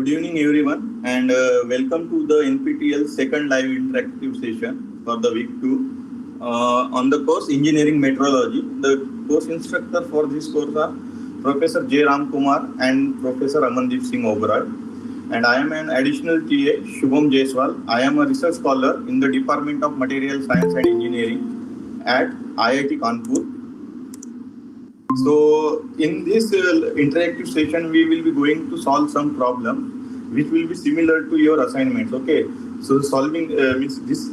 Good evening, everyone, and welcome to the NPTEL second live interactive session for the week 2 on the course Engineering Metrology. The course instructor for this course are Professor J. Ram Kumar and Professor Amandeep Singh Oberoi. And I am an additional TA, Shubham Jaiswal. I am a research scholar in the Department of Material Science and Engineering at IIT Kanpur. So in this interactive session, we will be going to solve some problem which will be similar to your assignments. Okay. So solving means this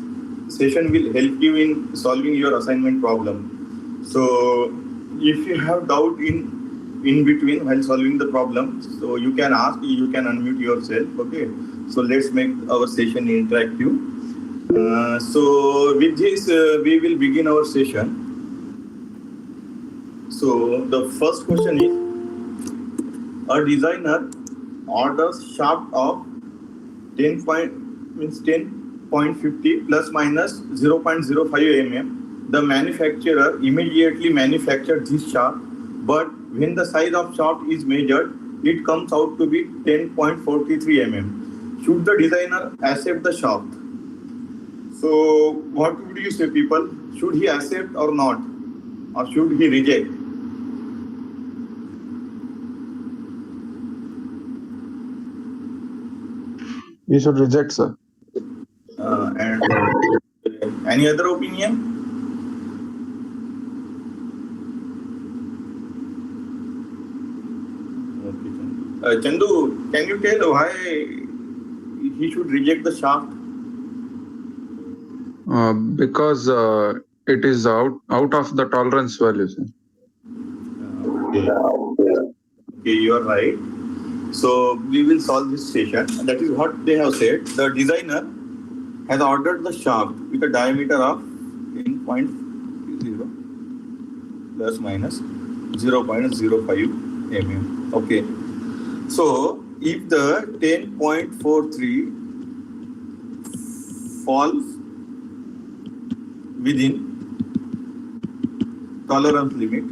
session will help you in solving your assignment problem. So if you have doubt in between while solving the problem, so you can ask, you can unmute yourself. Okay. So let's make our session interactive. So with this, we will begin our session. So the first question is: a designer orders shaft of 10.50 plus minus 0.05 mm. The manufacturer immediately manufactured this shaft, but when the size of shaft is measured, it comes out to be 10.43 mm. Should the designer accept the shaft? So what would you say, people? Should he accept or not? Or should he reject? You should reject, sir. And any other opinion? Okay, Chandu, can you tell why he should reject the shaft? Because it is out of the tolerance value, sir. Okay, you are right. So we will solve this session. That is what they have said. The designer has ordered the shaft with a diameter of 10.0 plus minus 0.05 mm. Okay. So if the 10.43 falls within tolerance limit,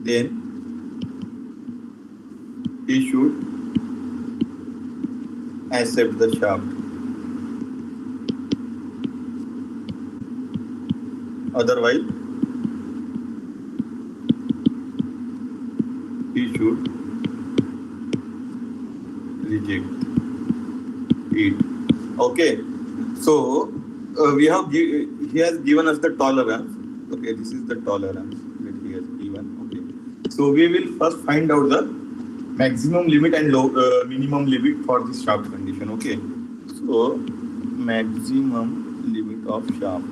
then he should accept the shaft. Otherwise, he should reject it. Okay. So he has given us the tolerance. Okay, this is the tolerance that he has given. Okay. So we will first find out the maximum limit and minimum limit for this shaft condition. Okay. So maximum limit of shaft.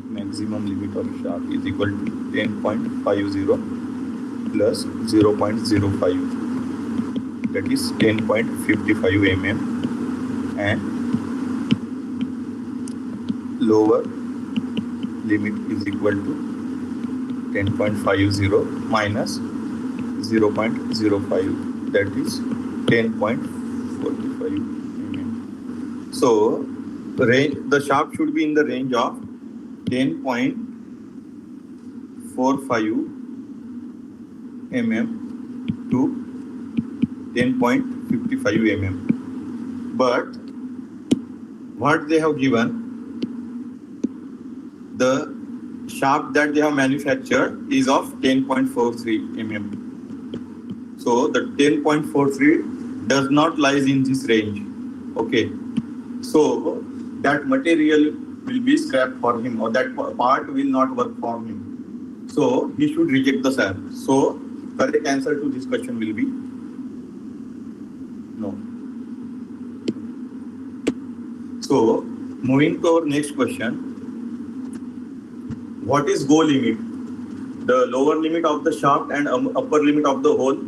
Maximum limit of shaft is equal to 10.50 plus 0.05. That is 10.55 mm, and lower limit is equal to 10.50 minus 0.05, that is 10.45 mm. So the shaft should be in the range of 10.45 mm to 10.55 mm. But what they have given, the shaft that they have manufactured is of 10.43 mm. So the 10.43 does not lies in this range. Okay. So that material will be scrapped for him, or that part will not work for him. So he should reject the shaft. So correct answer to this question will be no. So moving to our next question. What is go limit? The lower limit of the shaft and upper limit of the hole.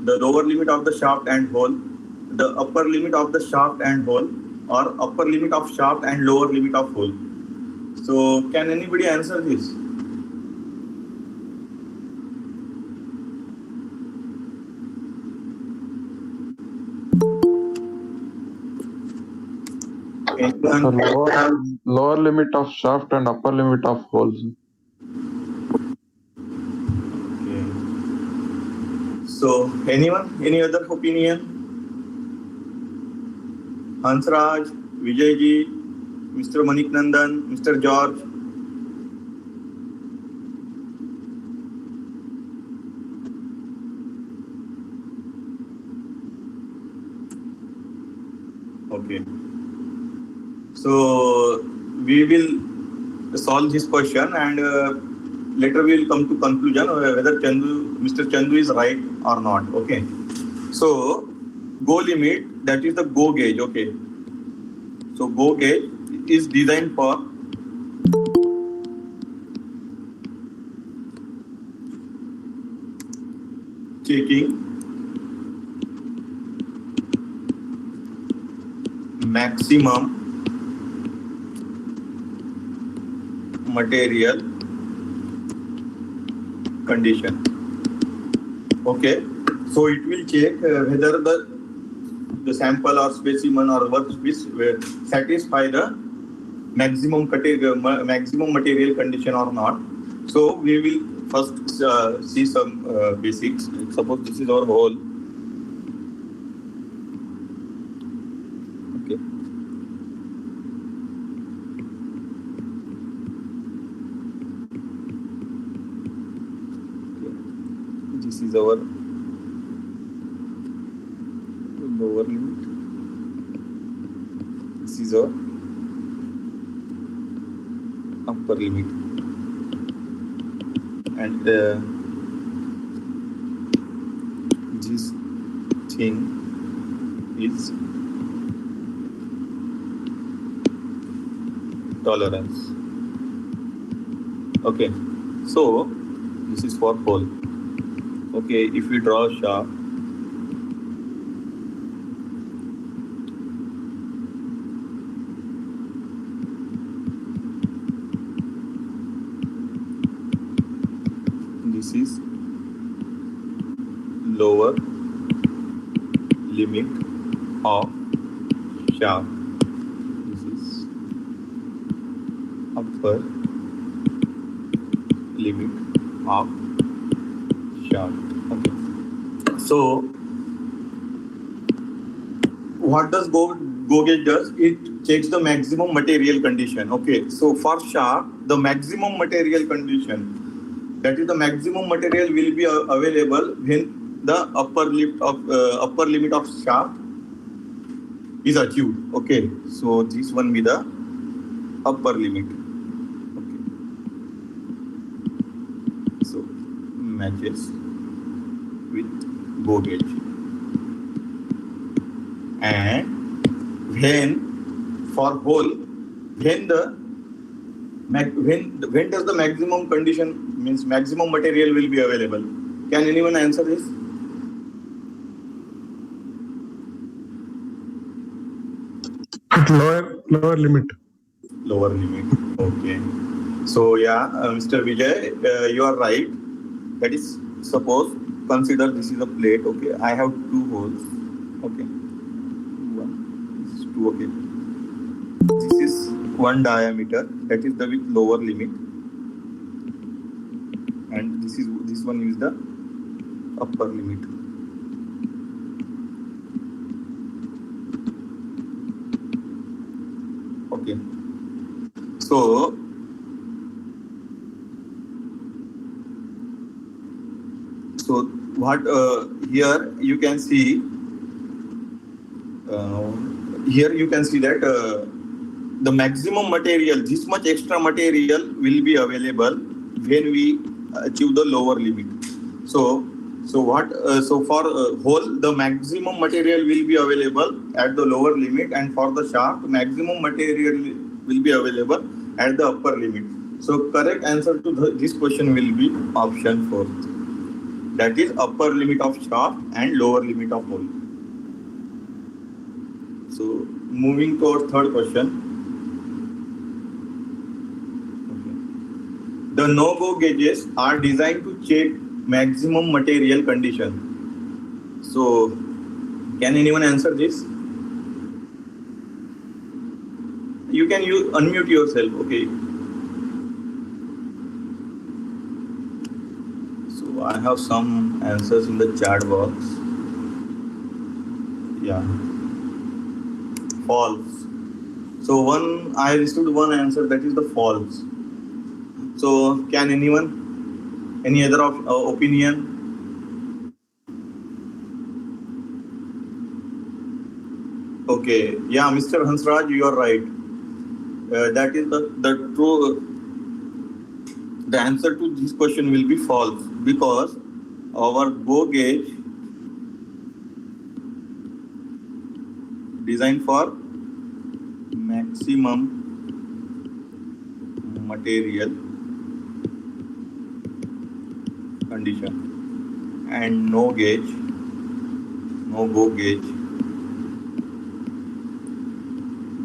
The lower limit of the shaft and hole. The upper limit of the shaft and hole, or upper limit of shaft and lower limit of hole. So can anybody answer this? Lower limit of shaft and upper limit of holes. So, anyone, any other opinion? Hansraj, Vijayji, Mr. Manik Nandan, Mr. George. Okay. So we will solve this question and later we will come to conclusion whether Mr. Chandu is right or not. Okay. So go limit, that is the go gauge. Okay. So go gauge is designed for checking maximum material condition. Okay. So it will check whether the sample or specimen or workpiece satisfy the maximum material condition or not. So we will first see some basics. Suppose this is our hole. Okay. This is our lower limit. This is our upper limit. And this thing is tolerance. Okay. So this is for hole. Okay, if we draw a shaft, this is lower limit of shaft. This is upper limit of shaft. Okay. So what does go gauge does? It checks the maximum material condition. Okay. So for shaft, the maximum material condition, that is the maximum material will be available when the upper limit of shaft is achieved. Okay. So this one be the upper limit. Okay. So matches with go gauge. And when for hole, when does the maximum condition means maximum material will be available? Can anyone answer this? At lower limit. Lower limit. Okay. So yeah, Mr. Vijay, you are right. That is, suppose consider this is a plate. Okay, I have two holes. Okay, one, this is two. Okay, this is one diameter. That is the with lower limit, and this one is the upper limit. Okay, so what here you can see that the maximum material, this much extra material will be available when we achieve the lower limit. So for hole, the maximum material will be available at the lower limit, and for the shaft, maximum material will be available at the upper limit. So correct answer to this question will be option 4. That is upper limit of shaft and lower limit of hole. So moving to our third question. Okay. The no-go gauges are designed to check maximum material condition. So can anyone answer this? You can unmute yourself. Okay. So I have some answers in the chat box. Yeah. False. So I received one answer, that is the false. So can anyone, any other opinion? Okay. Yeah, Mr. Hansraj, you are right. That is the true. The answer to this question will be false, because our go gauge designed for maximum material condition, and no go gauge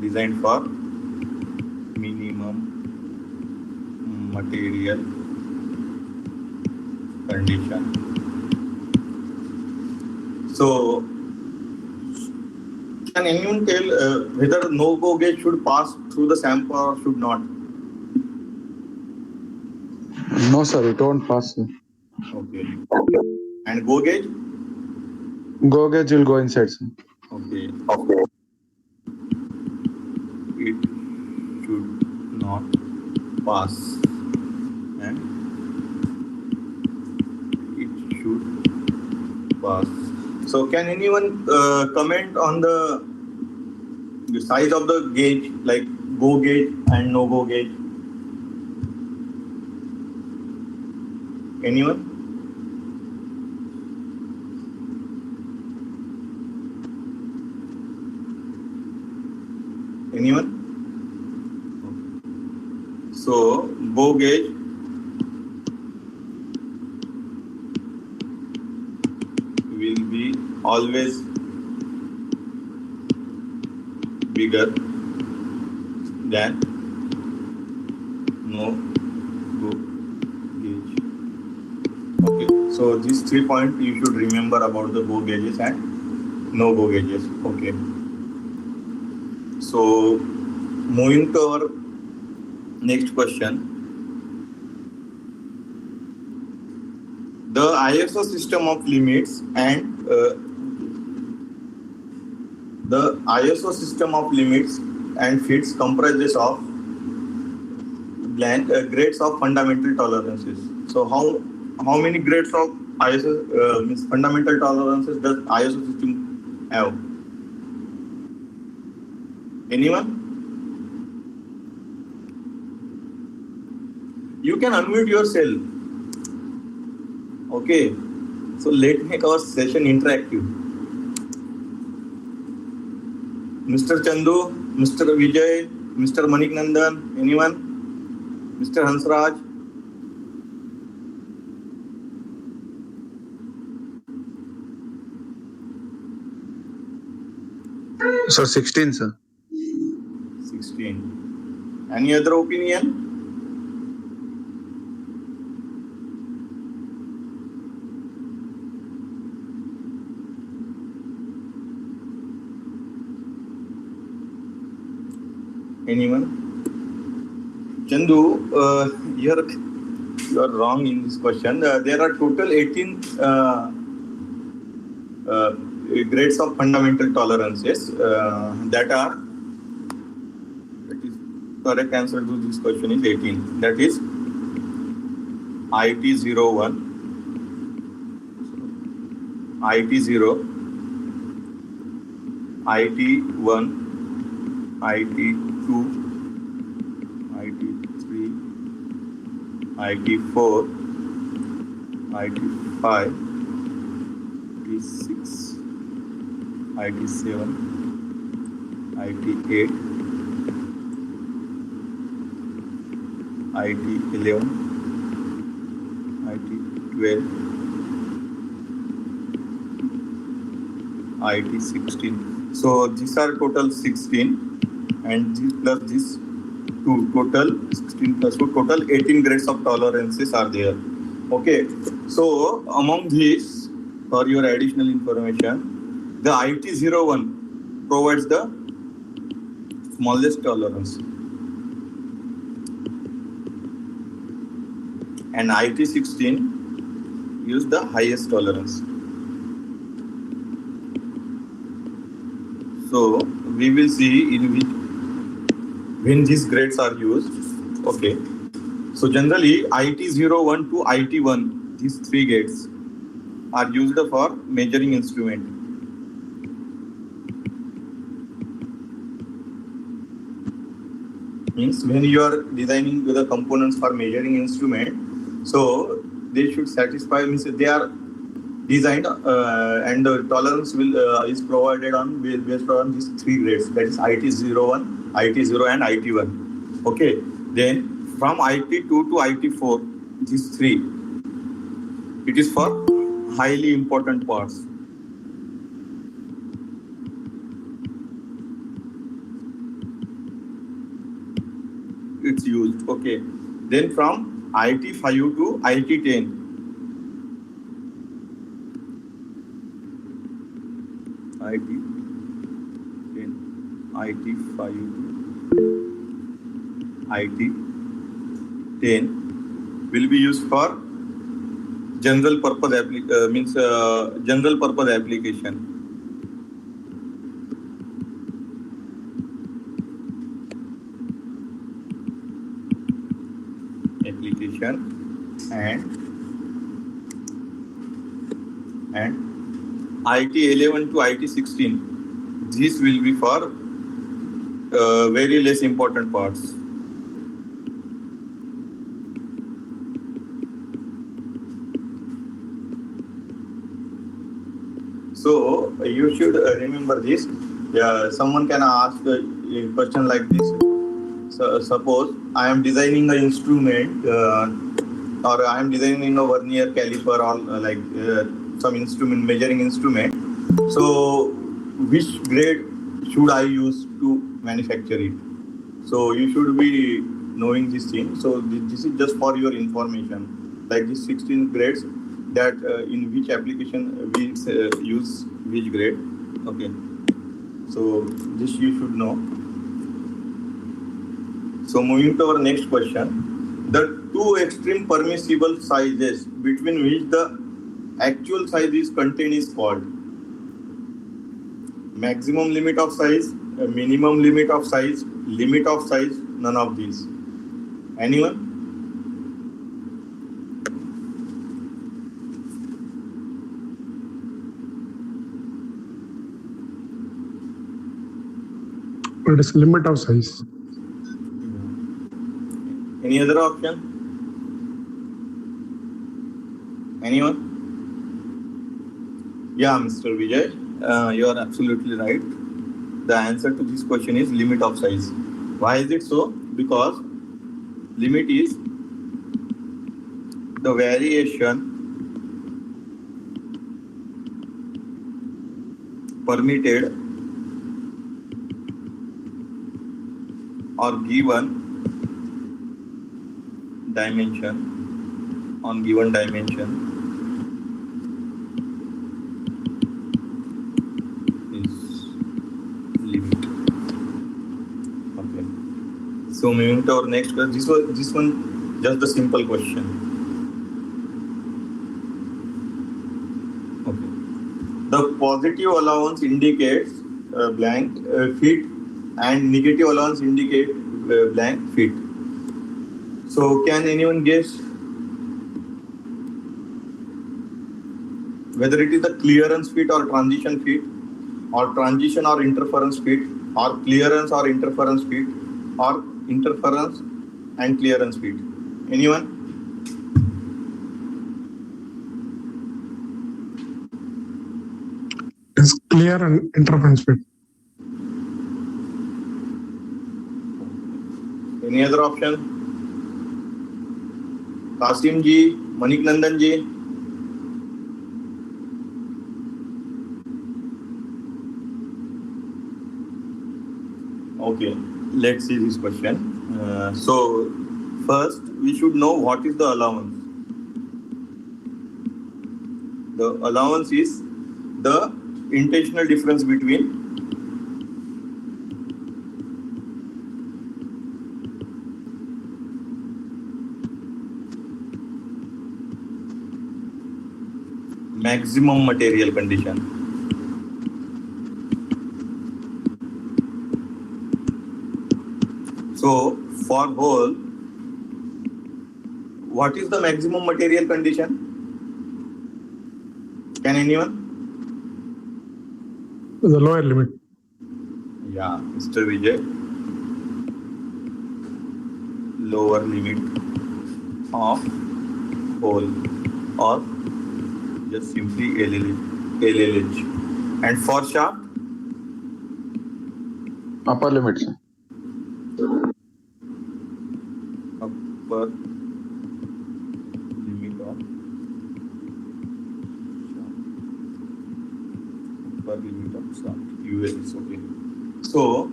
designed for minimum material condition. So can anyone tell whether no go gauge should pass through the sample or should not? No, sir, it won't pass, sir. Okay. And go gauge? Go gauge will go inside, sir. Okay. It should not pass, and it should pass. So can anyone comment on the size of the gauge, like go gauge and no go gauge? Anyone? Anyone? So go gauge will be always bigger than no go gauge. Okay, so these 3 points you should remember about the go gauges and no go gauges. Okay. So moving to our next question. The ISO system of limits and the ISO system of limits and fits comprises of grades of fundamental tolerances. So how many grades of ISO means fundamental tolerances does ISO system have? Anyone? You can unmute yourself. Okay. So let's make our session interactive. Mr. Chandu, Mr. Vijay, Mr. Manik Nandan, anyone? Mr. Hansraj? So 16, sir. 16. Any other opinion? Anyone? Chandu, you are wrong in this question. There are total 18 grades of fundamental tolerances that is correct answer to this question is 18. That is IT01, IT0, IT1, IT2, IT3, IT4, IT5, IT6, IT7, IT8, IT11, IT12, IT16. So these are total 16, and this plus this 2, total 16 plus 2, total 18 grades of tolerances are there. Okay, so among these, for your additional information, the IT01 provides the smallest tolerance, and IT16 use the highest tolerance. So we will see in which when these grades are used. Okay. So generally IT01 to IT1, these three gates are used for measuring instrument. Means when you are designing the components for measuring instrument, so they should satisfy, means they are designed and the tolerance will is provided on based on these three grades, that is IT01, IT0 and IT1. Okay, then from IT2 to IT4, these three, it is for highly important parts. It's used. Okay, then from IT5 to IT10, IT10, IT5 to IT10 will be used for general purpose general purpose application. And IT11 to IT16, this will be for very less important parts. So you should remember this. Someone can ask a question like this. So, suppose I am designing an instrument or I am designing a vernier caliper or some instrument, measuring instrument. So which grade should I use to manufacture it? So you should be knowing this thing. So this is just for your information. Like these 16 grades, that in which application we use which grade. Okay. So this you should know. So moving to our next question. The two extreme permissible sizes between which the actual size is contained is called maximum limit of size, minimum limit of size, none of these. Anyone? It is limit of size. Any other option? Anyone? Yeah, Mr. Vijay, you are absolutely right. The answer to this question is limit of size. Why is it so? Because limit is the variation permitted or given dimension on given dimension is limit. Okay. So moving to our next question. This one just the simple question. Okay. The positive allowance indicates blank feet and negative allowance indicate blank feet. So can anyone guess whether it is the clearance feet or transition feet, or transition or interference feet, or clearance or interference feet, or interference and clearance feet? Anyone? It is clear and interference fit. Any other option? Kasim ji, Manik Nandan ji. Okay, let's see this question. So first we should know what is the allowance. The allowance is the intentional difference between maximum material condition. So for hole, what is the maximum material condition? Can anyone? The lower limit. Yeah, Mr. Vijay. Lower limit of hole, or just simply LLH. And for shaft? upper limit, sir. Upper limit of shaft. Upper limit of shaft. UL. Okay. So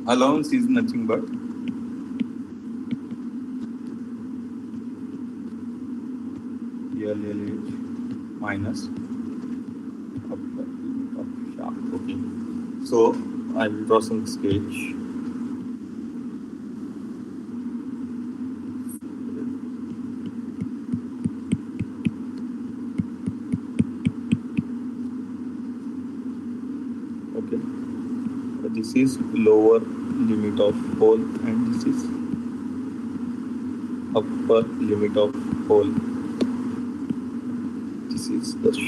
allowance is nothing but LLH minus upper limit of shaft. Okay. So I will draw some sketch. Okay. This is lower limit of hole and this is upper limit of hole. This is the shaft.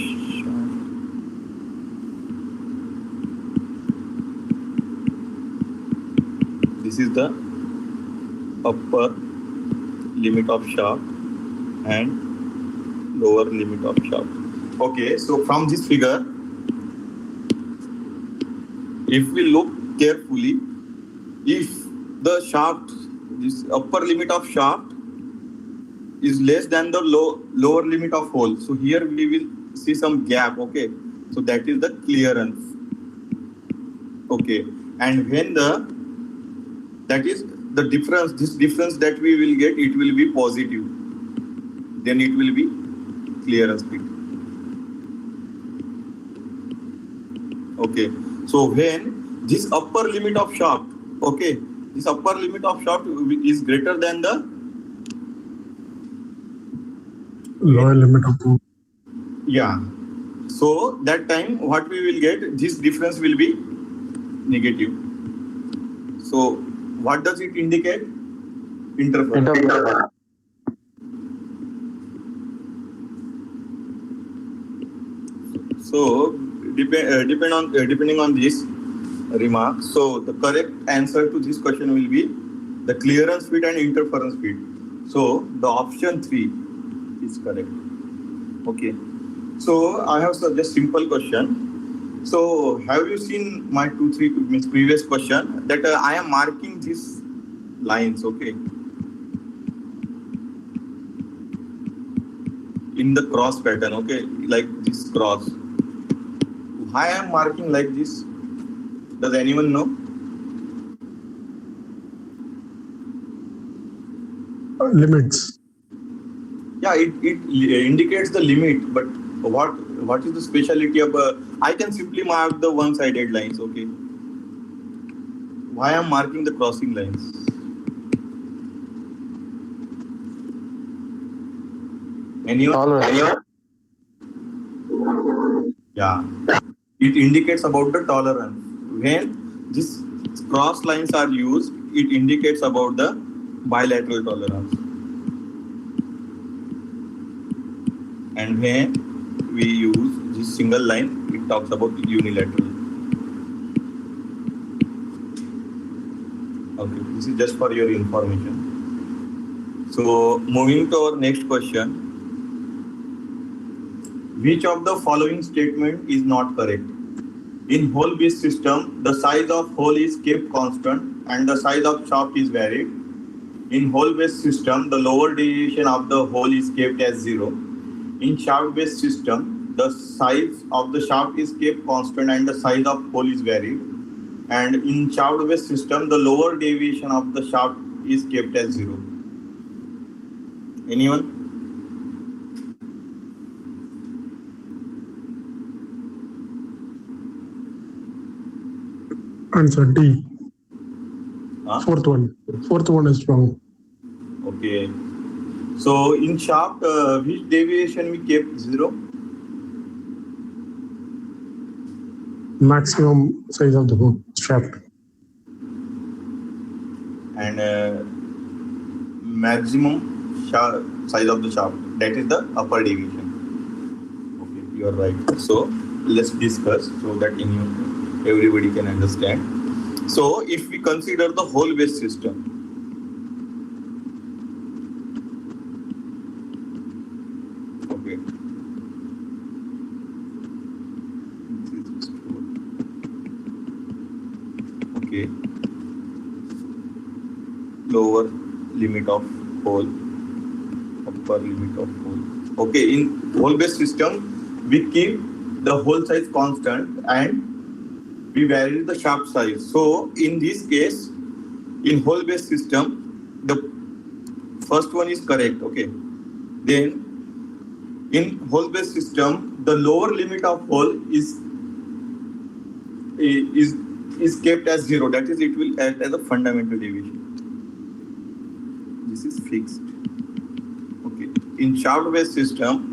This is the upper limit of shaft and lower limit of shaft. Okay, so from this figure, if we look carefully, if the shaft, this upper limit of shaft is less than the lower limit of hole, so here we will see some gap. Okay, so that is the clearance. Okay, and when that is the difference, this difference that we will get, it will be positive, then it will be clearance bit. Okay, so when this upper limit of shaft, okay, this upper limit of shaft is greater than the Lower limit of hole. yeah, so that time what we will get, this difference will be negative. So what does it indicate? Interference. So depending on this remark, so the correct answer to this question will be the clearance fit and interference fit. So the option 3 is correct. Okay. So I have just simple question. So have you seen my 2-3 previous question that I am marking these lines, okay, in the cross pattern, okay, like this cross. Why I am marking like this? Does anyone know? Limits. Yeah, it indicates the limit, but what is the speciality of I can simply mark the one-sided lines, okay. Why I am marking the crossing lines? Anyone? Yeah, it indicates about the tolerance. When these cross lines are used, it indicates about the bilateral tolerance. And when we use this single line, it talks about unilateral. Okay, this is just for your information. So moving to our next question. Which of the following statement is not correct? In hole-based system, the size of hole is kept constant and the size of shaft is varied. In hole-based system, the lower deviation of the hole is kept as 0. In shaft-based system, the size of the shaft is kept constant and the size of hole is varied. And in shaft-based system, the lower deviation of the shaft is kept as 0. Anyone? Answer D. Huh? Fourth one is wrong. Okay. So in shaft, which deviation we kept 0? maximum size of the hole shaft. And maximum size of the shaft, that is the upper deviation. Okay, you are right. So let's discuss so that everybody can understand. So if we consider the hole based system, okay, okay, lower limit of hole, upper limit of hole. Okay, in hole based system, we keep the hole size constant and we vary the shaft size. So in this case, in hole based system, the first one is correct. Okay, then in hole based system, the lower limit of hole is kept as 0. That is, it will act as a fundamental deviation. This is fixed. Okay, in shaft based system,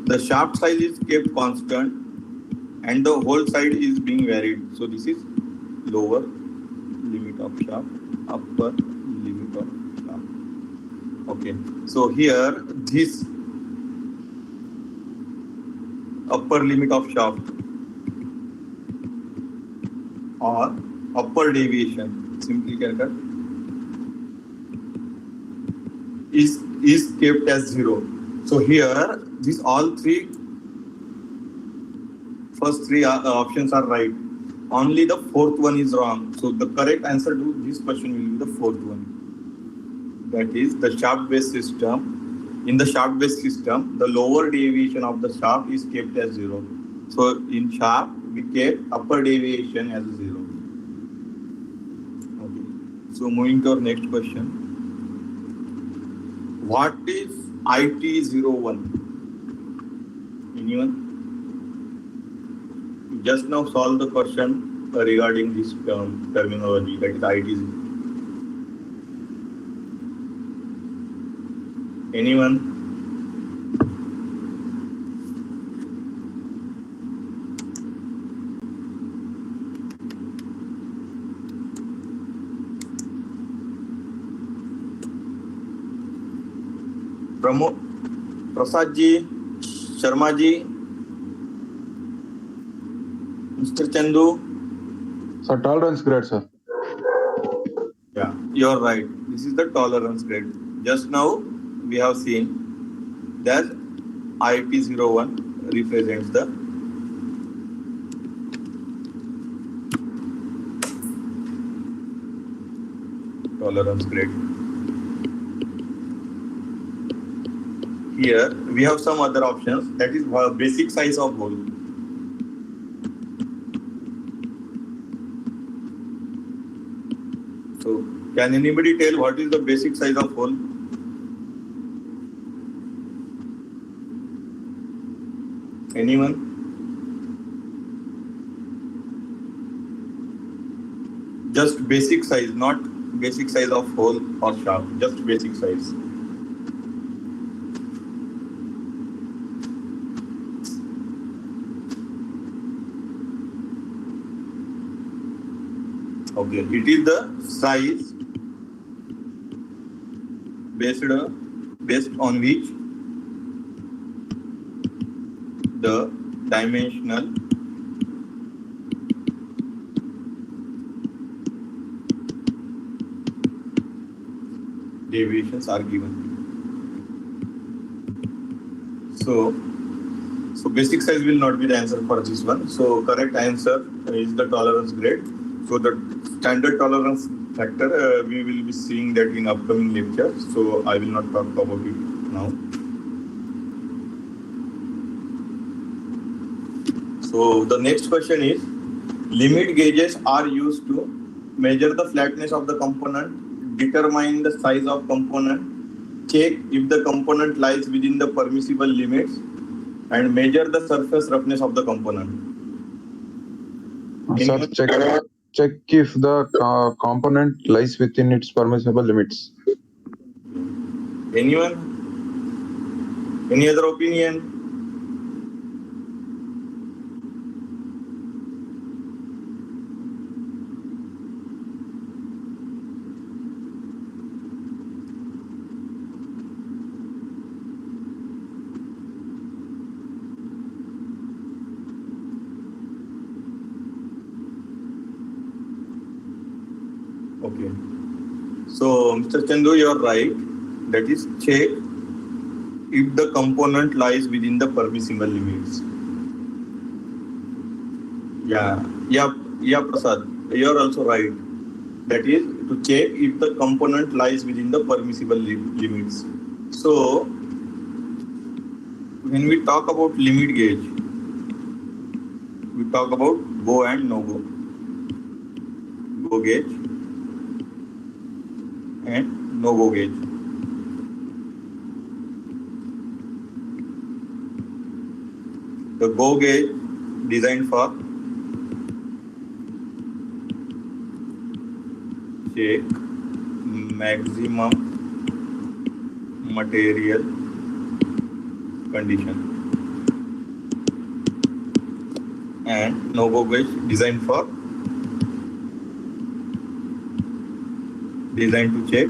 the shaft size is kept constant and the whole side is being varied. So this is lower limit of shaft, upper limit of shaft. Okay, so here this upper limit of shaft or upper deviation, simply calculate, is kept as 0. So here these all first three options are right. Only the fourth one is wrong. So the correct answer to this question will be the fourth one. That is the shaft-based system. In the shaft-based system, the lower deviation of the shaft is kept as 0. So in shaft, we kept upper deviation as 0. Okay. So moving to our next question. What is IT01? Anyone? Just now solve the question regarding this terminology, that is IT. Anyone? Prasad ji, Sharma ji, Mr. Chandu. Sir, tolerance grade, sir. Yeah, you're right. This is the tolerance grade. Just now we have seen that IT01 represents the tolerance grade. Here we have some other options, that is basic size of hole. So can anybody tell what is the basic size of hole? Anyone? Just basic size, not basic size of hole or shaft, just basic size. Okay, it is the size based on which the dimensional deviations are given. So basic size will not be the answer for this one. So correct answer is the tolerance grade. So the standard tolerance factor, we will be seeing that in upcoming lecture. So I will not talk about it now. So the next question is, limit gauges are used to measure the flatness of the component, determine the size of component, check if the component lies within the permissible limits, and measure the surface roughness of the component. Sir, check if the component lies within its permissible limits. Anyone? Any other opinion? Okay. So, Mr. Chandu, you are right. That is, check if the component lies within the permissible limits. Yeah, Prasad. You are also right. That is to check if the component lies within the permissible limits. So, when we talk about limit gauge, we talk about go and no go. Go gauge and no go gauge. The go gauge designed for check maximum material condition, and no go gauge designed to check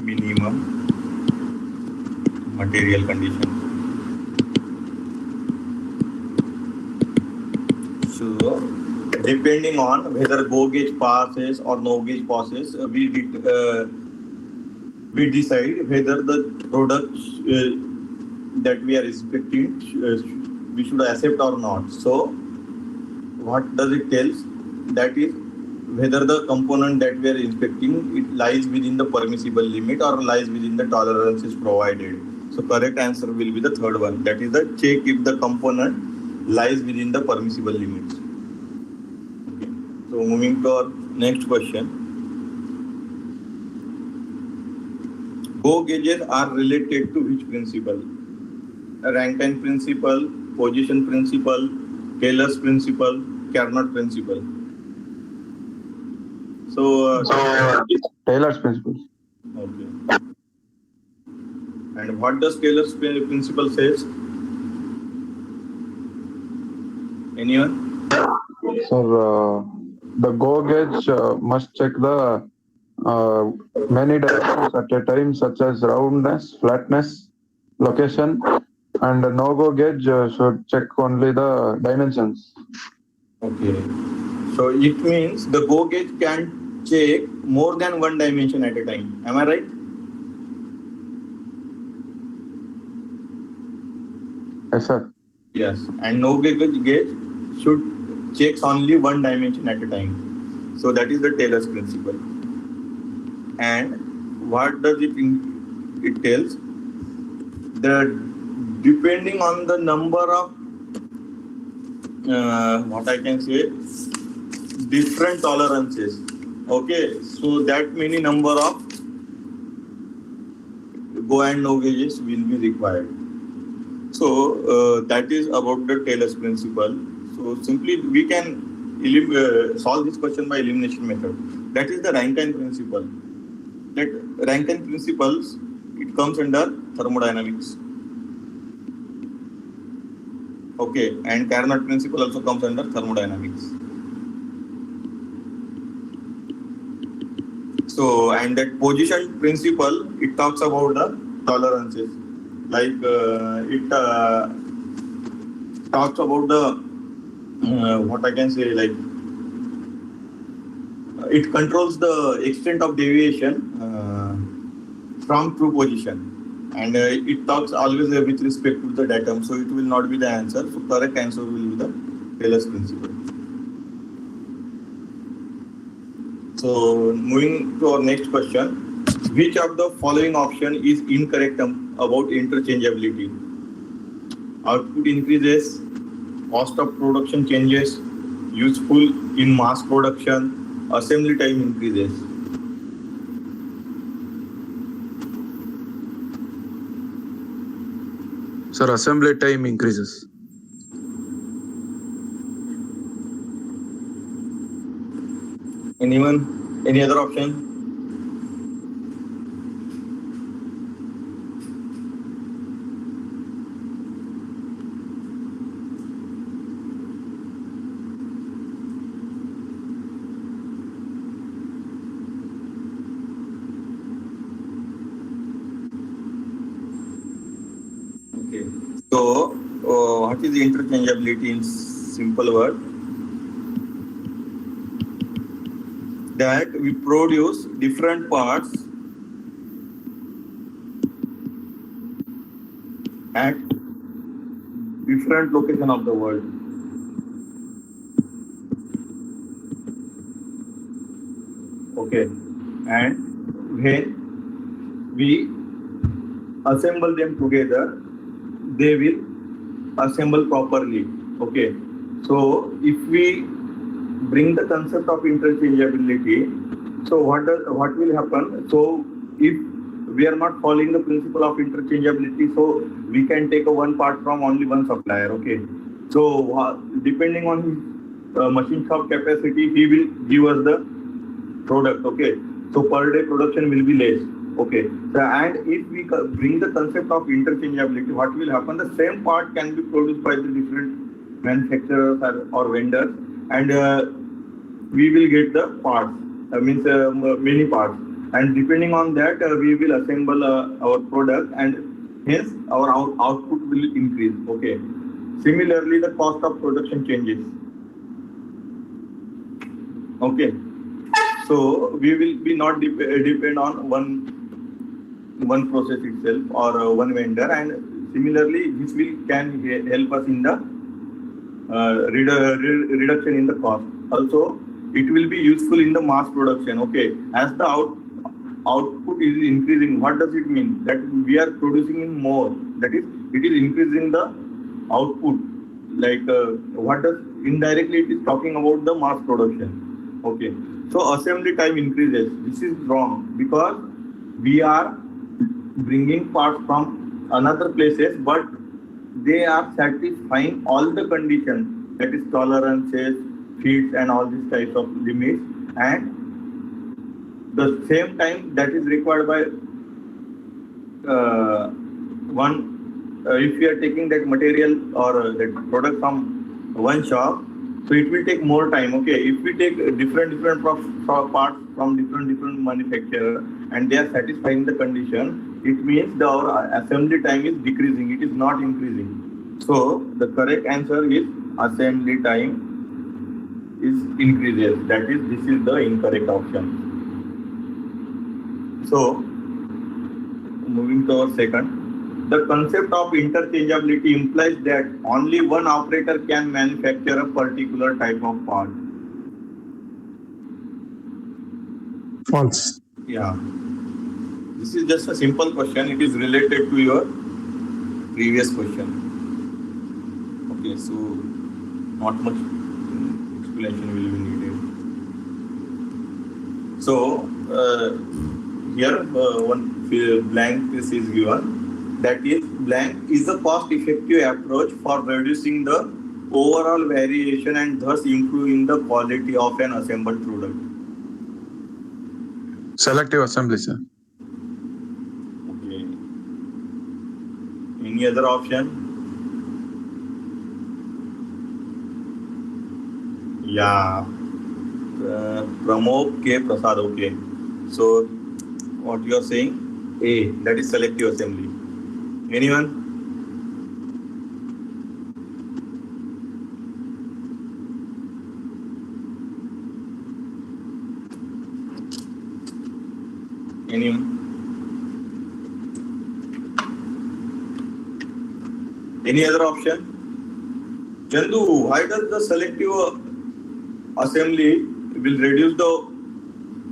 minimum material condition. So, depending on whether go gauge passes or no gauge passes, we decide whether the products that we are inspecting we should accept or not. So, what does it tell? That is whether the component that we are inspecting it lies within the permissible limit or lies within the tolerances provided. So, correct answer will be the third one. That is the check if the component lies within the permissible limits. Okay. So, moving to our next question. Go gauges are related to which principle? Rankine principle, position principle, Taylor's principle, Carnot principle. So, Taylor's principle. okay. And what does Taylor's principle says? Anyone? Sir, the go gauge must check the many directions at a time, such as roundness, flatness, location, and the no-go gauge should check only the dimensions. Okay. So it means the go gauge can check more than one dimension at a time. Am I right? Yes, sir. Yes. And no gauge should checks only one dimension at a time. So that is the Taylor's principle. And what does it tells? Depending on the number of what I can say, different tolerances. Okay, so that many number of go and no gauges will be required. So that is about the Taylor's principle. So simply we can solve this question by elimination method. That is the Rankine principle. That Rankine principles, it comes under thermodynamics. Okay, and Carnot principle also comes under thermodynamics. So, and that position principle, it talks about the tolerances. Like it talks about the what I can say, like it controls the extent of deviation from true position. And it talks always with respect to the datum, so it will not be the answer. So correct answer will be the Taylor's principle. So moving to our next question, which of the following option is incorrect about interchangeability? Output increases, cost of production changes, useful in mass production, assembly time increases. Sir, assembly time increases. Anyone? Any other option? So, what is the interchangeability in simple word? That we produce different parts at different location of the world. Okay, and when we assemble them together, they will assemble properly. Okay, so if we bring the concept of interchangeability, so what will happen? So if we are not following the principle of interchangeability, so we can take a one part from only one supplier. Okay, so depending on his machine shop capacity, he will give us the product. Okay, so per day production will be less. Okay, so, and if we bring the concept of interchangeability, what will happen? The same part can be produced by the different manufacturers or vendors, and we will get the parts, means many parts, and depending on that, we will assemble our product, and hence our output will increase. Okay, similarly, the cost of production changes. Okay, so we will be not depend on one process itself or one vendor, and similarly this will can help us in the reduction in the cost. Also, it will be useful in the mass production. Okay, as the output is increasing, what does it mean? That we are producing in more, that is it is increasing the output. Like what does indirectly it is talking about the mass production. Okay, so assembly time increases. This is wrong because we are bringing parts from another places, but they are satisfying all the conditions, that is tolerances, fits, and all these types of limits, and the same time that is required by if we are taking that material or that product from one shop, so it will take more time. Okay, if we take different parts from different manufacturer and they are satisfying the condition, it means our assembly time is decreasing, it is not increasing. So the correct answer is assembly time is increases. That is, this is the incorrect option. So moving to our second, the concept of interchangeability implies that only one operator can manufacture a particular type of part. False. Yeah. This is just a simple question. It is related to your previous question. Okay, so not much explanation will be needed. So here one blank is given. That is, blank is the cost-effective approach for reducing the overall variation and thus improving the quality of an assembled product. Selective assembly, sir. Okay. Any other option? Yeah. Pramod K. Prasad. Okay. So, what you are saying? A. That is selective assembly. Anyone? Anyone? Any other option? Chandu, why does the selective assembly will reduce the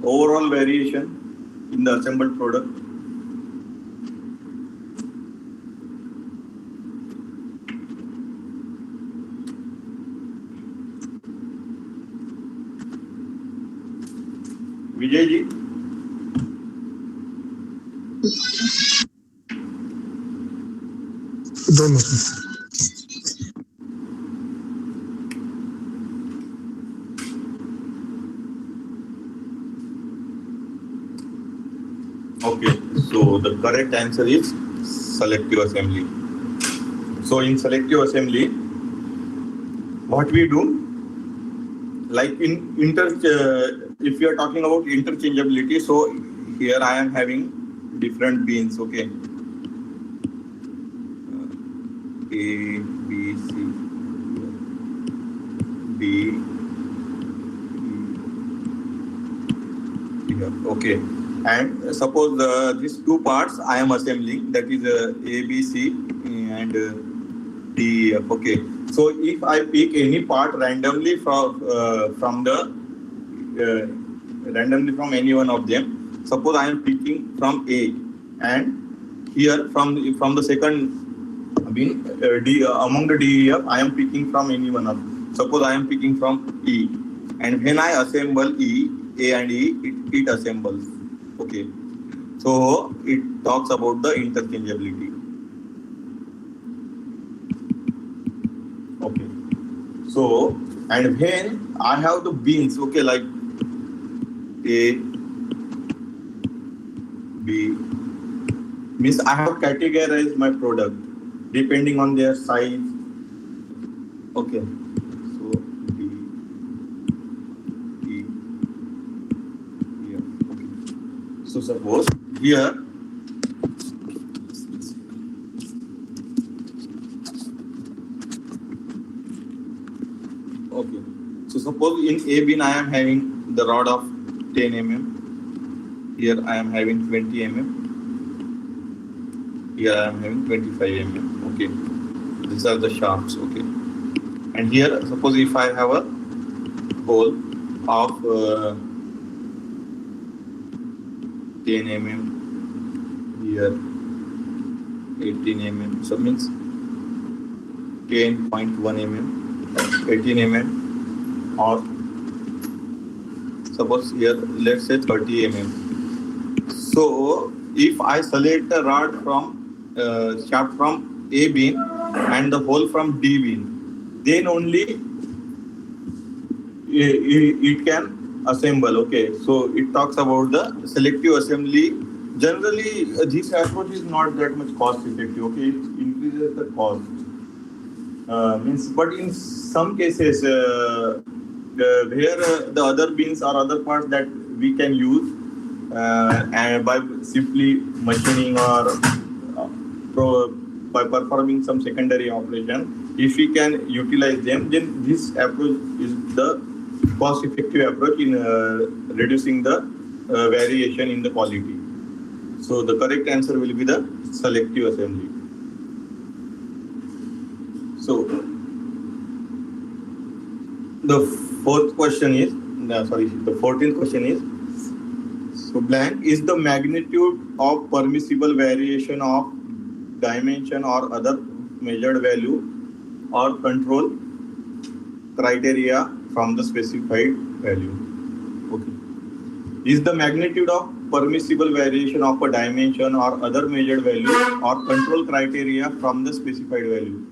overall variation in the assembled product? Vijay ji? Don't know, sir. Okay, so the correct answer is selective assembly. So in selective assembly, what we do, like in if you are talking about interchangeability, so here I am having different beans. Okay, A, B, C, D, E, F. Okay. And suppose these two parts I am assembling, that is A, B, C and D, E, F. Okay. So if I pick any part randomly randomly from any one of them, suppose I am picking from A, and here from the second bin D, among the D, E, F, I am picking from any one of. Suppose I am picking from E, and when I assemble E, A and E, it assembles. Okay. So it talks about the interchangeability. Okay. So, and when I have the bins, okay, like A, B, means I have categorized my product depending on their size. Okay. So D, E, F. Okay. So suppose here okay. So suppose in A bin I am having the rod of 10 mm. Here I am having 20 mm. Here I am having 25 mm. Okay. These are the shafts. Okay. And here suppose if I have a hole of 10 mm, here 18 mm. So means 10.1 mm, 18 mm, or suppose here let's say 30 mm. So if I select a rod from shaft from A bin and the hole from D bin, then only it can assemble. Okay, so it talks about the selective assembly. Generally, this approach is not that much cost effective. Okay, it increases the cost. But in some cases, where the other bins or other parts that we can use, and by simply machining or by performing some secondary operation, if we can utilize them, then this approach is the cost-effective approach in reducing the variation in the quality. So the correct answer will be the selective assembly. So the 14th question is, so blank is the magnitude of permissible variation of dimension or other measured value or control criteria from the specified value. Okay. Is the magnitude of permissible variation of a dimension or other measured value or control criteria from the specified value?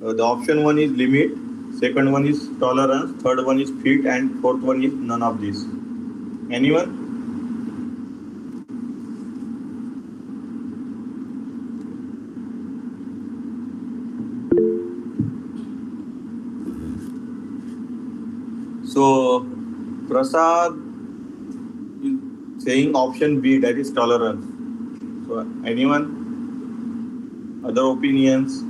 The option one is limit, second one is tolerance, third one is fit, and fourth one is none of these. Anyone? So Prasad is saying option B, that is tolerance. So anyone? Other opinions?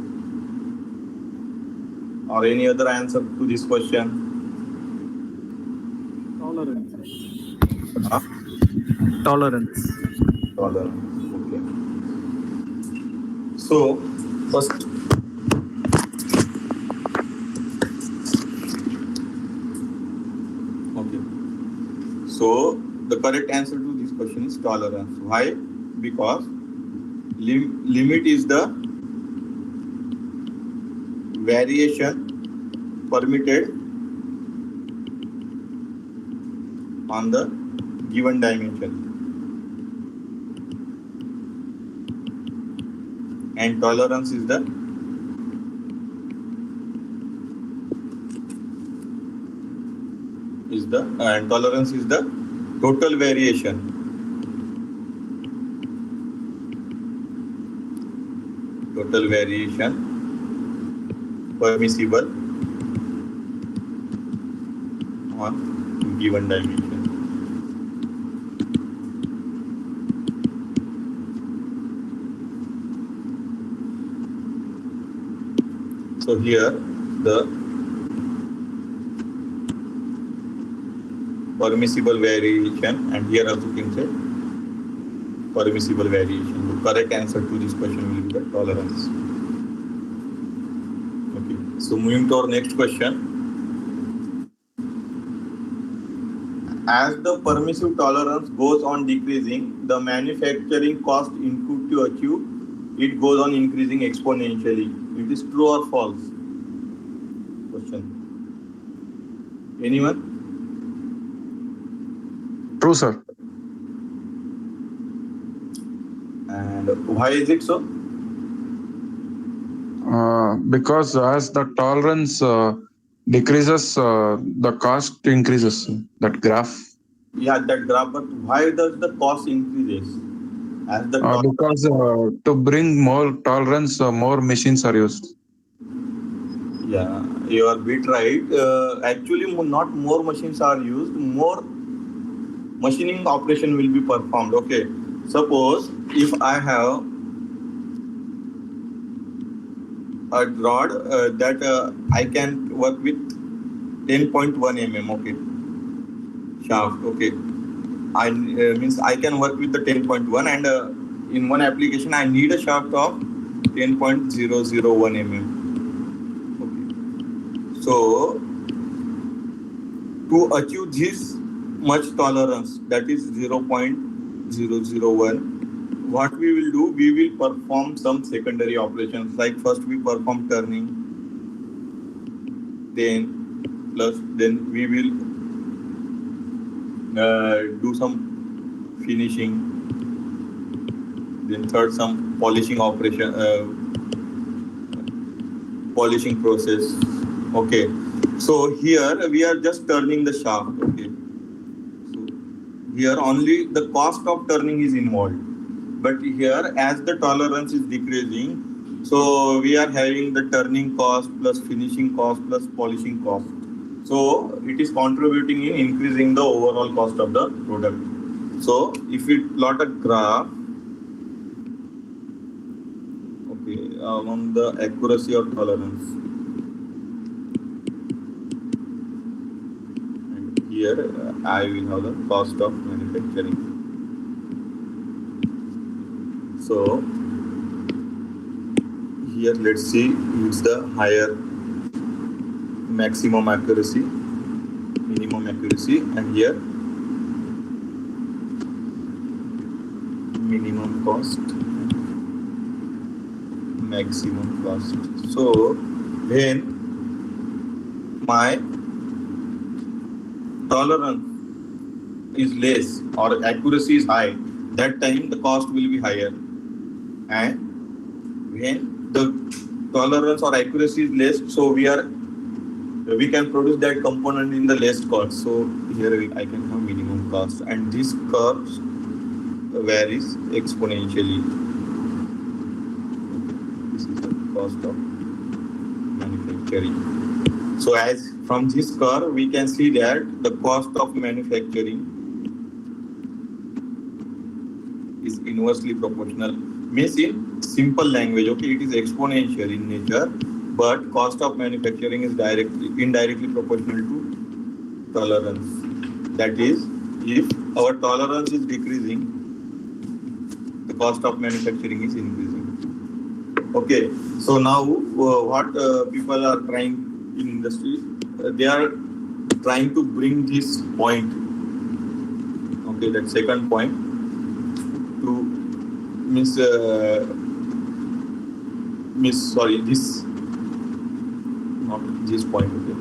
Or any other answer to this question? Tolerance. Huh? Tolerance. Tolerance. Okay. So first, okay. So the correct answer to this question is tolerance. Why? Because limit is the variation permitted on the given dimension, and tolerance is the total variation permissible on given dimension. So here the permissible variation, and here also you can say permissible variation. The correct answer to this question will be the tolerance. Okay. So moving to our next question. As the permissive tolerance goes on decreasing, the manufacturing cost input to achieve it goes on increasing exponentially. It is true or false? Question. Anyone? True, sir. And why is it so? Because as the tolerance decreases, the cost increases. That graph. Yeah, that graph. But why does the cost increases? As the Because to bring more tolerance, more machines are used. yeah, you are bit right. Actually, not more machines are used. More machining operation will be performed. Okay. Suppose if I have a rod that I can work with 10.1 mm. Okay. Shaft. Okay. I means I can work with the 10.1, and in one application I need a shaft of 10.001 mm. Okay. So to achieve this much tolerance, that is 0.001, what we will do, we will perform some secondary operations. Like first we perform turning, then we will do some finishing, then third some polishing operation, polishing process. Okay, so here we are just turning the shaft. Okay, so here only the cost of turning is involved, but here as the tolerance is decreasing, so we are having the turning cost plus finishing cost plus polishing cost. So it is contributing in increasing the overall cost of the product. So if we plot a graph, okay, on the accuracy or tolerance, and here I will have the cost of manufacturing. So here let's see it's the higher maximum accuracy, minimum accuracy, and here minimum cost, maximum cost. So when my tolerance is less or accuracy is high, that time the cost will be higher. And when the tolerance or accuracy is less, so we can produce that component in the less cost. So here I can have minimum cost, and this curve varies exponentially. This is the cost of manufacturing. So as from this curve, we can see that the cost of manufacturing is inversely proportional. Means in simple language, okay, it is exponential in nature, but cost of manufacturing is indirectly proportional to tolerance. That is, if our tolerance is decreasing, the cost of manufacturing is increasing. Okay, so now what people are trying in industry, they are trying to bring this point, okay, that second point, to this not this point. Okay.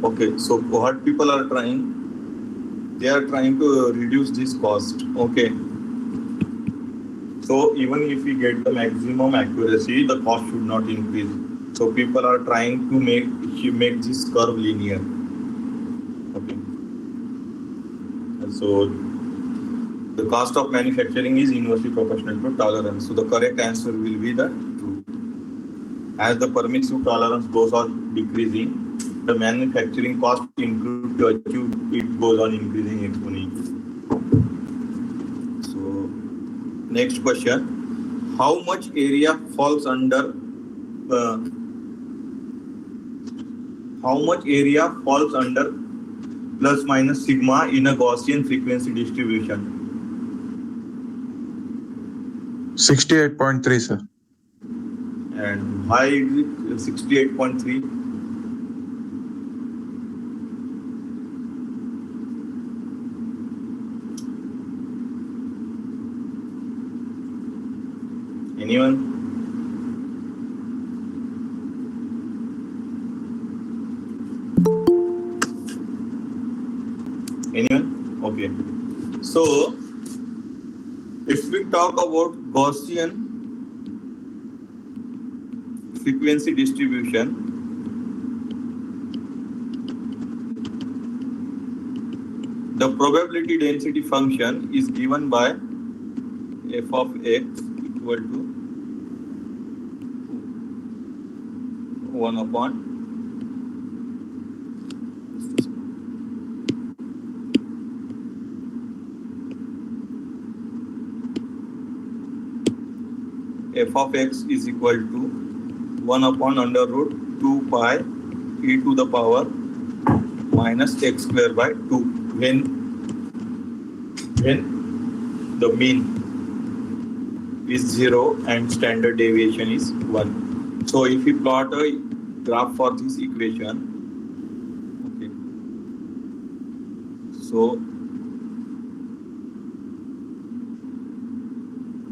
Okay, so what people are trying, they are trying to reduce this cost. Okay. So even if we get the maximum accuracy, the cost should not increase. So people are trying to make this curve linear. Okay. And so the cost of manufacturing is inversely proportional to tolerance. So the correct answer will be the true. As the permissive tolerance goes on decreasing, the manufacturing cost incurred to achieve it goes on increasing exponentially. So, next question: how much area falls under plus minus sigma in a Gaussian frequency distribution? 68.3, sir. And why is it 68.3? Anyone? Anyone? Okay. So, if we talk about Gaussian frequency distribution, the probability density function is given by f of x equal to 1 upon f of x is equal to 1 upon under root 2 pi e to the power minus x square by 2 when the mean is 0 and standard deviation is 1. So if we plot a graph for this equation, okay, so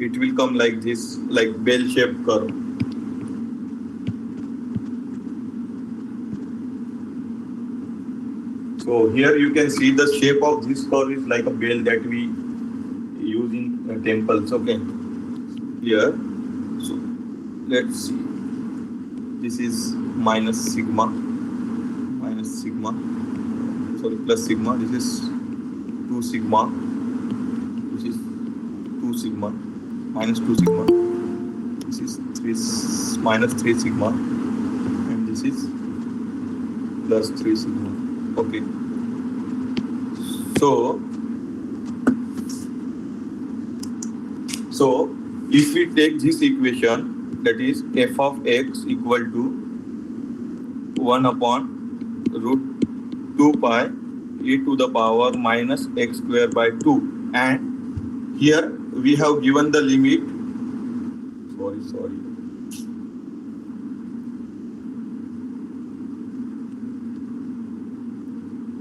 it will come like this, like bell-shaped curve. So here you can see the shape of this curve is like a bell that we use in temples. Okay, here. So let's see. This is minus sigma. Sorry, plus sigma. This is 2 sigma. This is 2 sigma. Minus 2 sigma. This is minus 3 sigma. And this is plus 3 sigma. Okay. So if we take this equation, that is f of x equal to 1 upon root 2 pi e to the power minus x square by 2, and here we have given the limit. Sorry.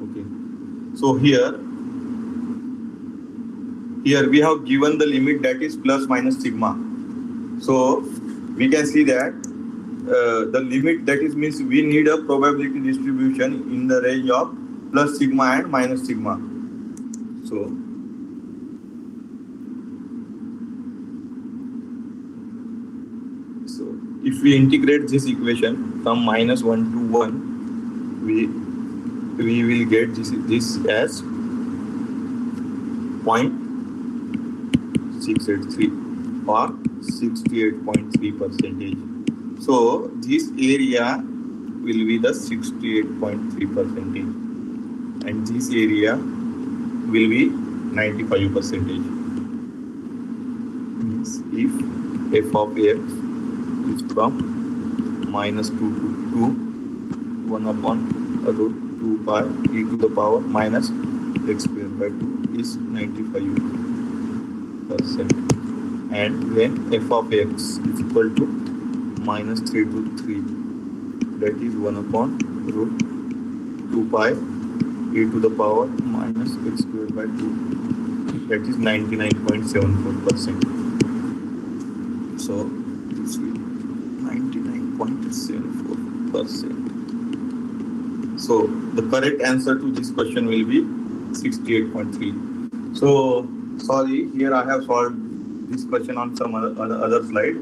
Okay. So here we have given the limit that is plus minus sigma. So we can see that the limit, that is means we need a probability distribution in the range of plus sigma and minus sigma. So if we integrate this equation from minus 1 to 1, we will get this as 0.683 or 68.3%. So this area will be the 68.3%, and this area will be 95%. Means if f of x is from minus 2 to 2, 1 upon root 2 pi e to the power minus x square by 2 is 95%. And when f of x is equal to minus 3 to 3, that is 1 upon root 2 pi e to the power minus x square by 2, that is 99.74%. So this will be 99.74%. So the correct answer to this question will be 68.3. So sorry, here I have solved this question on some other slide.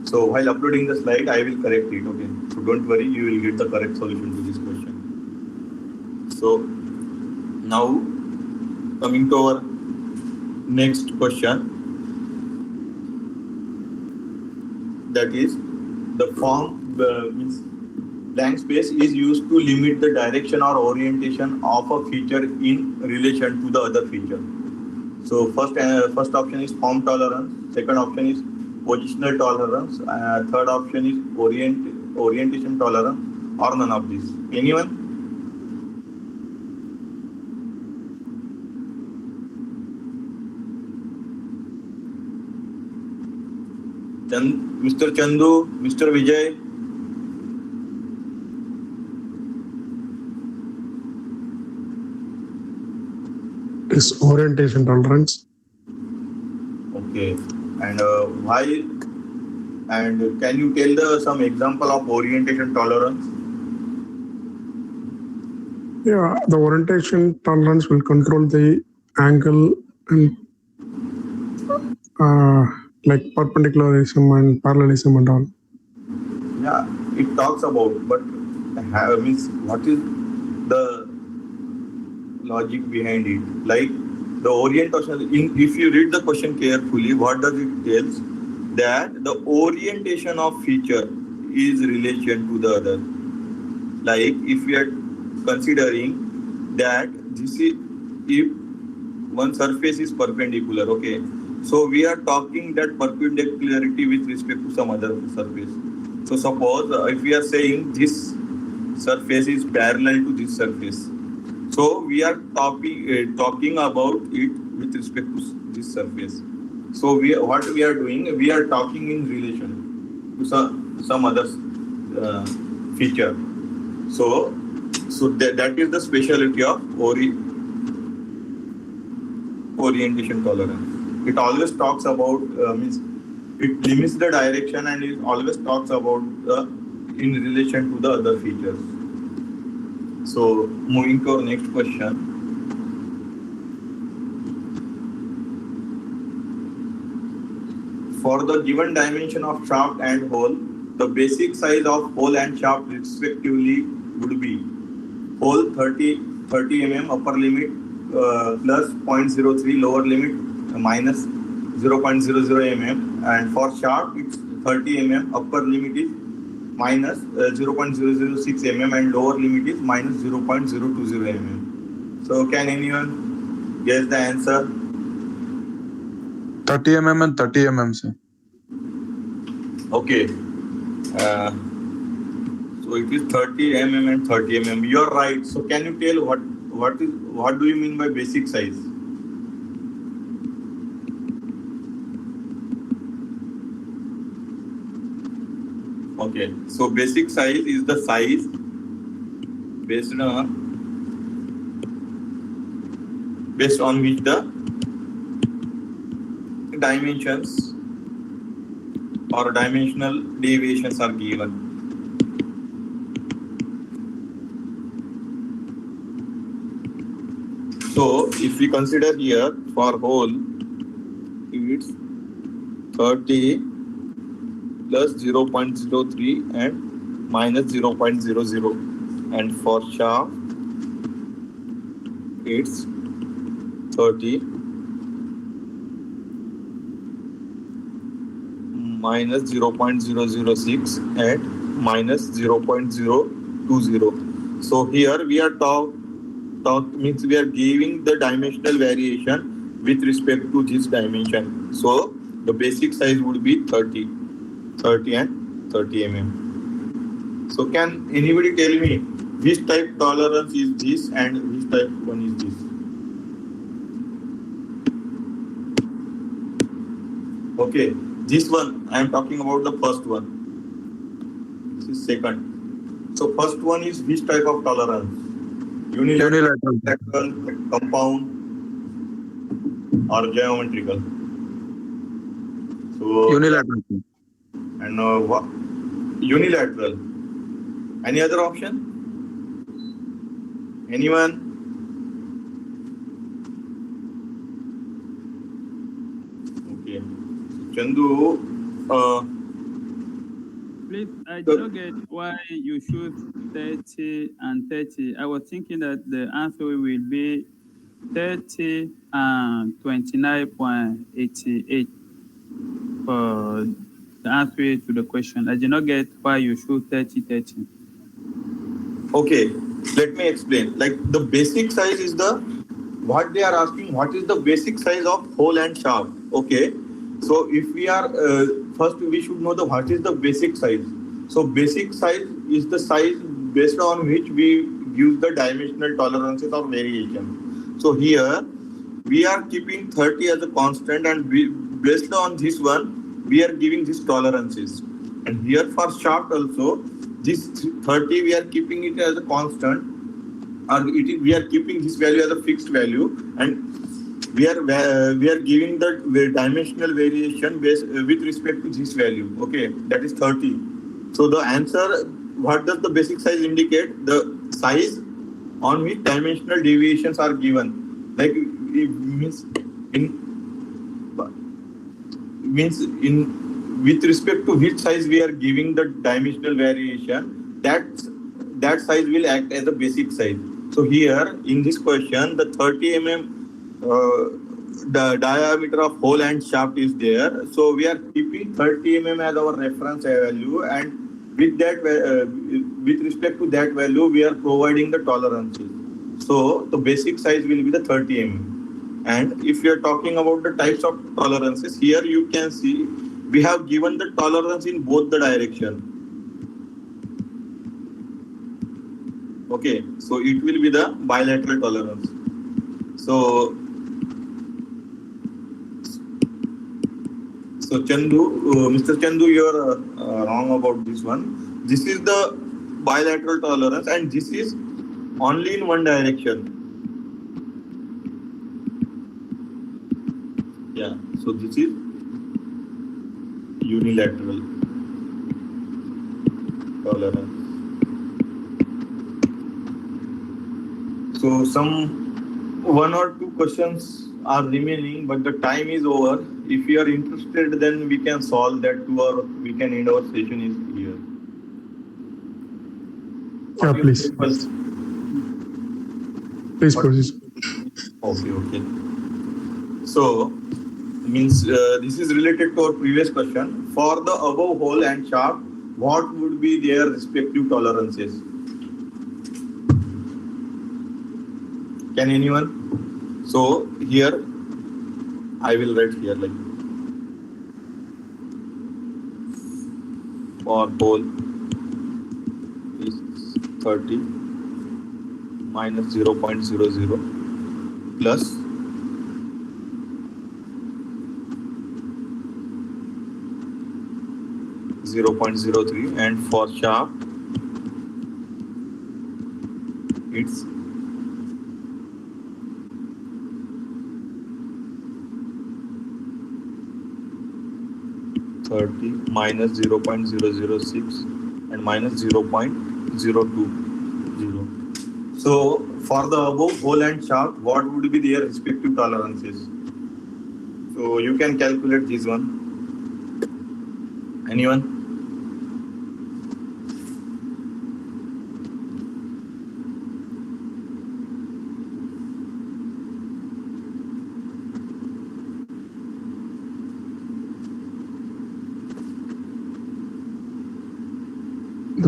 So while uploading the slide, I will correct it. Okay, so don't worry, you will get the correct solution to this question. So now coming to our next question, that is the form means blank space is used to limit the direction or orientation of a feature in relation to the other feature. So first option is form tolerance, second option is positional tolerance, third option is orientation tolerance, or none of these. Anyone? Mr. Chandu, Mr. Vijay. Is orientation tolerance. Okay. And why? And can you tell some example of orientation tolerance? Yeah, the orientation tolerance will control the angle and like perpendicularism and parallelism and all. Yeah, it talks about, but means what is the logic behind it? Like the orientation. If you read the question carefully, what does it tells? That the orientation of feature is relation to the other. Like if we are considering that this is if one surface is perpendicular, okay, so we are talking that perpendicularity with respect to some other surface. So suppose if we are saying this surface is parallel to this surface, so we are talking about it with respect to this surface. So what we are doing, we are talking in relation to some other feature. So that is the specialty of orientation tolerance. It always talks about means it limits the direction, and it always talks about in relation to the other features. So moving to our next question. For the given dimension of shaft and hole, the basic size of hole and shaft respectively would be hole 30 mm upper limit plus 0.03 lower limit minus 0.00 mm, and for shaft it's 30 mm upper limit is minus 0.006 mm and lower limit is minus 0.020 mm. So can anyone guess the answer? 30 mm and 30 mm, sir. Okay. So it is 30 mm and 30 mm. You are right. So can you tell what do you mean by basic size? Okay. So basic size is the size based on which the dimensions or dimensional deviations are given. So if we consider here for hole, it's 30 plus 0.03 and minus 0.00, and for shaft it's 30 minus 0.006 and minus 0.020. So here we are means we are giving the dimensional variation with respect to this dimension. So the basic size would be 30 and 30 mm. So can anybody tell me which type tolerance is this and which type one is this? Okay, this one I am talking about the first one. This is second. So first one is which type of tolerance? Unilateral, compound, or geometrical? So Unilateral. And what? Unilateral. Any other option? Anyone? Okay. Chandu, please, I don't get why you choose 30 and 30. I was thinking that the answer will be 30 and 29.88 for the answer to the question. I did not get why you show 30-30. Okay, let me explain. Like the basic size is what they are asking, what is the basic size of hole and shaft? Okay, so if we are first we should know what is the basic size. So basic size is the size based on which we use the dimensional tolerances or variation. So here we are keeping 30 as a constant, and based on this one we are giving these tolerances. And here for shaft also, this 30 we are keeping it as a constant, or we are keeping this value as a fixed value, and we are giving the dimensional variation based with respect to this value. Okay, that is 30. So the answer, what does the basic size indicate? The size on which dimensional deviations are given. Like it means in with respect to which size we are giving the dimensional variation, that size will act as a basic size. So here in this question, the 30 mm the diameter of hole and shaft is there. So we are keeping 30 mm as our reference value, and with that with respect to that value, we are providing the tolerances. So the basic size will be the 30 mm. And if we are talking about the types of tolerances, here you can see we have given the tolerance in both the direction. Okay, so it will be the bilateral tolerance. So Chandu, Mr. Chandu, you are wrong about this one. This is the bilateral tolerance, and this is only in one direction. Yeah, so this is unilateral tolerance. So some one or two questions are remaining, but the time is over. If you are interested, then we can solve that too, or we can end our session is here. Yeah, please. Please proceed. Okay. So means this is related to our previous question. For the above hole and shaft, what would be their respective tolerances? Can anyone? So here I will write here like for hole is 30 minus 0.00 plus 0.03, and for shaft it's 30 minus 0.006 and minus 0.020. So for the above hole and shaft, what would be their respective tolerances? So you can calculate this one. Anyone?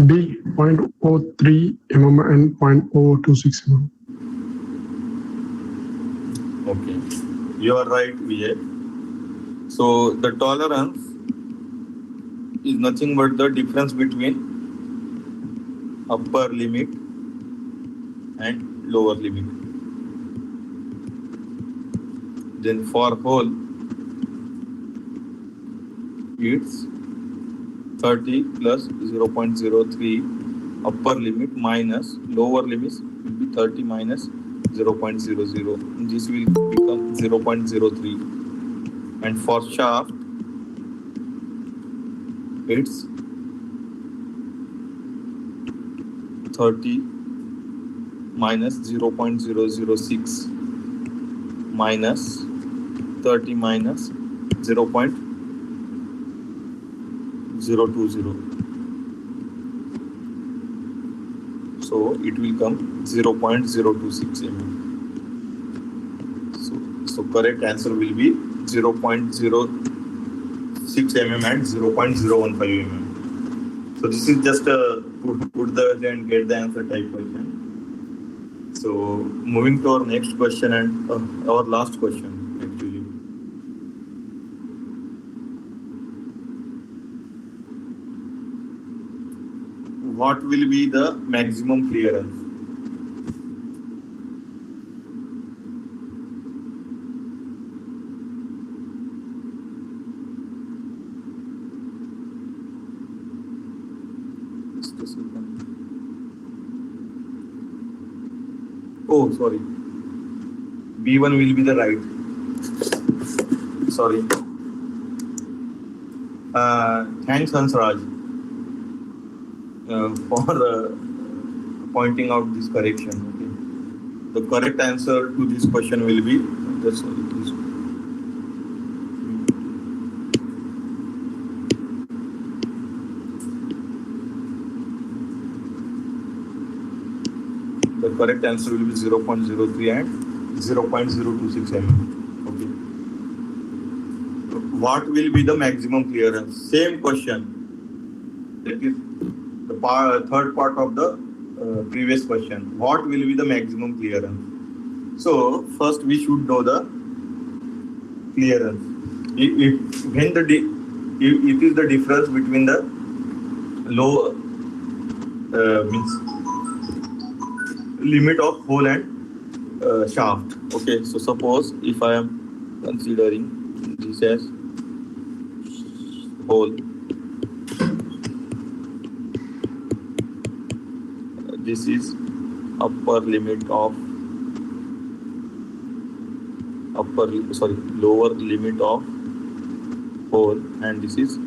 B 0.03 mm and 0.026 mm. Okay, you are right, Vijay. So the tolerance is nothing but the difference between upper limit and lower limit. Then for hole, it's 30 plus 0.03 upper limit minus lower limit will be 30 minus 0.00. This will become 0.03. And for shaft, it's 30 minus 0.006 minus 30 minus 0.020. So it will come 0.026 mm. So correct answer will be 0.006 mm and 0.015 mm. So this is just a put the and get the answer type question. So moving to our next question and our last question actually. What will be the maximum clearance? Just a second. Oh, sorry. B1 will be the right. Sorry. Thanks, Hansraj, for pointing out this correction. Okay. The correct answer to this question will be this. The correct answer will be 0.03 and 0.026 mm. Okay. What will be the maximum clearance? Same question. That is the third part of the previous question. What will be the maximum clearance? So first we should know the clearance. It is the difference between the low means limit of hole and shaft. Okay, so suppose if I am considering this as hole, this is lower limit of hole, and this is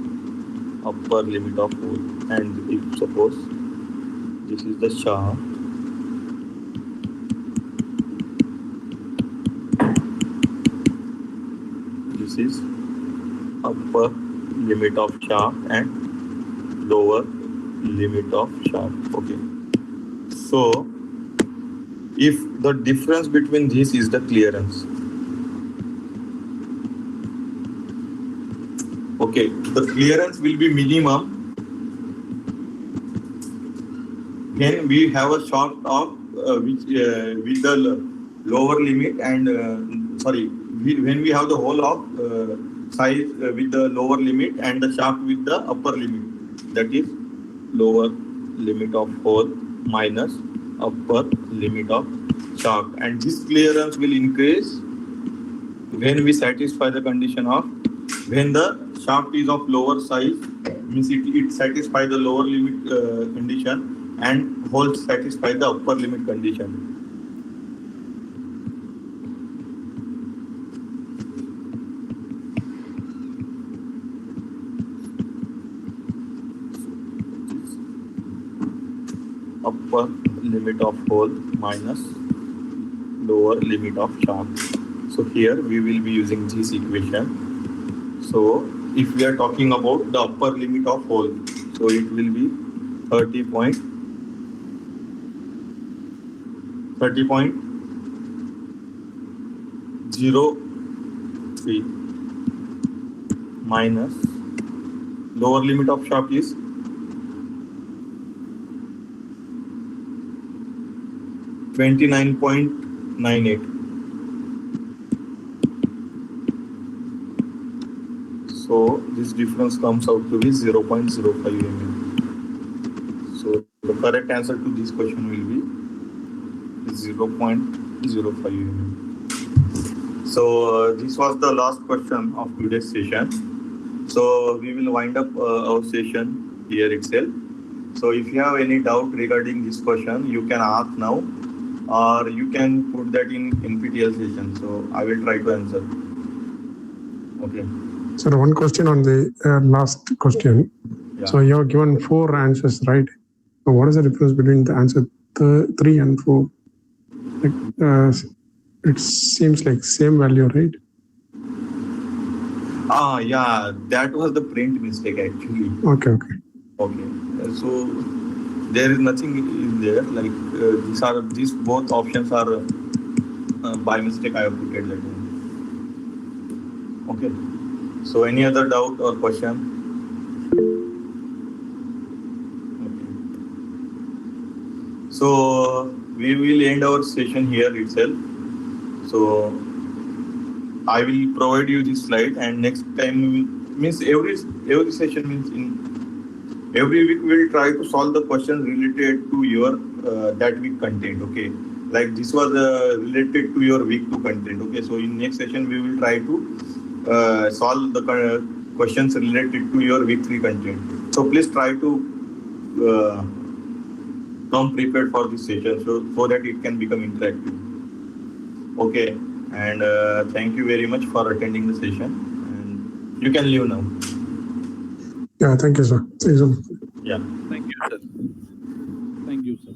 upper limit of hole. And if suppose this is the shaft, this is upper limit of shaft and lower limit of shaft. Okay. So if the difference between this is the clearance, okay, the clearance will be minimum when we have a shaft of with the lower limit and when we have the hole of size with the lower limit and the shaft with the upper limit, that is lower limit of hole minus upper limit of shaft, and this clearance will increase when we satisfy the condition of when the shaft is of lower size, means it satisfies the lower limit condition and hole satisfy the upper limit condition. Upper limit of hole minus lower limit of shaft. So here we will be using this equation. So if we are talking about the upper limit of hole, so it will be 30.03 minus lower limit of shaft is 29.98. So this difference comes out to be 0.05 mm. So the correct answer to this question will be 0.05 mm. So this was the last question of today's session. So we will wind up our session here itself. So if you have any doubt regarding this question, you can ask now, or you can put that in NPTEL session. So I will try to answer. Okay. Sir, one question on the last question. Yeah. So you have given 4 answers, right? So what is the difference between the answer 3 and 4? Like, it seems like same value, right? Yeah, that was the print mistake actually. Okay. Okay. So there is nothing in there. Like these both options are by mistake I have put it that way. Okay. So any other doubt or question? Okay. So we will end our session here itself. So I will provide you this slide, and next time means every session means in every week we will try to solve the questions related to your that week content. Okay, like this was related to your week 2 content. Okay, so in next session we will try to solve the questions related to your week 3 content. So please try to come prepared for this session so that it can become interactive. Okay, and thank you very much for attending the session, and you can leave now. Yeah, thank you, sir. See you soon. Yeah. Thank you, sir. Thank you, sir.